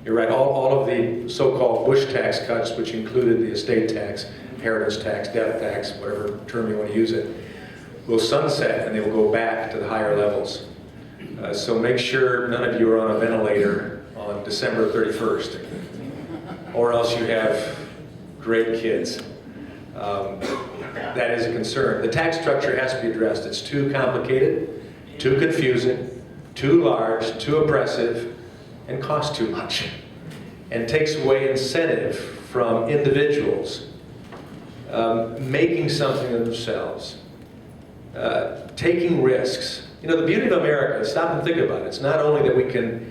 You're right, all of the so-called Bush tax cuts, which included the estate tax, inheritance tax, death tax, whatever term you want to use it, will sunset and they will go back to the higher levels. So make sure none of you are on a ventilator on December 31st, or else you have great kids. That is a concern. The tax structure has to be addressed. It's too complicated, too confusing, too large, too oppressive, and costs too much, and takes away incentive from individuals making something of themselves, taking risks. You know, the beauty of America, stop and think about it, it's not only that we can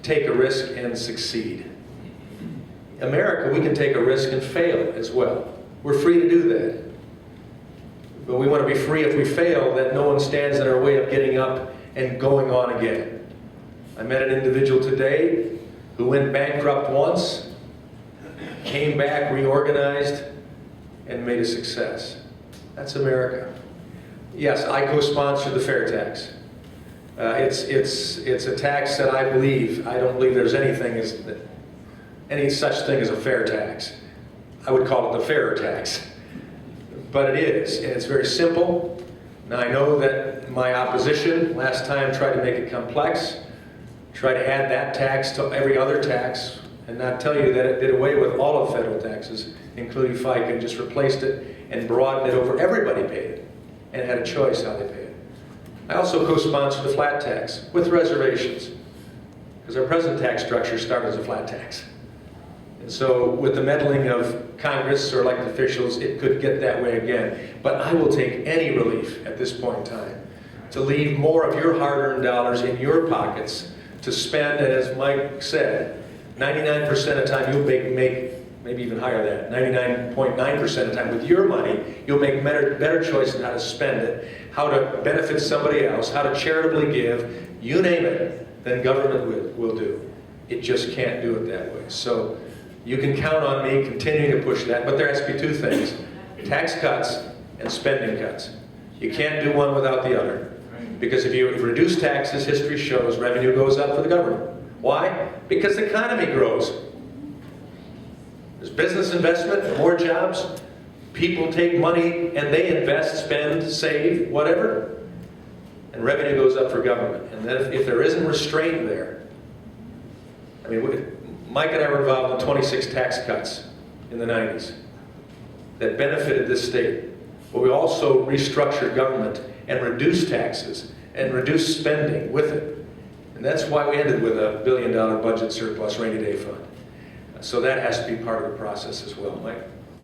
take a risk and succeed. America, we can take a risk and fail as well. We're free to do that. But we want to be free if we fail, that no one stands in our way of getting up and going on again. I met an individual today who went bankrupt once, came back, reorganized, and made a success. That's America. Yes, I co-sponsor the fair tax. It's a tax that I don't believe there's any such thing as a fair tax. I would call it the fairer tax. But it is, and it's very simple. Now I know that my opposition last time tried to make it complex, tried to add that tax to every other tax, and not tell you that it did away with all of federal taxes, including FICA, and just replaced it and broadened it over everybody paid it, and had a choice how they paid it. I also co-sponsored the flat tax, with reservations, because our present tax structure started as a flat tax. And so with the meddling of Congress or elected officials, it could get that way again. But I will take any relief at this point in time to leave more of your hard-earned dollars in your pockets to spend, and as Mike said, 99% of the time you'll make maybe even higher than that, 99.9% of the time with your money, you'll make better choices on how to spend it, how to benefit somebody else, how to charitably give, you name it, than government will do. It just can't do it that way. So you can count on me continuing to push that, but there has to be two things: tax cuts and spending cuts. You can't do one without the other. Because if you reduce taxes, history shows revenue goes up for the government. Why? Because the economy grows. There's business investment, more jobs, people take money and they invest, spend, save, whatever, and revenue goes up for government. And then if there isn't restraint there, I mean, Mike and I were involved in 26 tax cuts in the 90s that benefited this state. But we also restructured government and reduced taxes and reduced spending with it. And that's why we ended with a $1 billion budget surplus rainy day fund. So that has to be part of the process as well, Mike.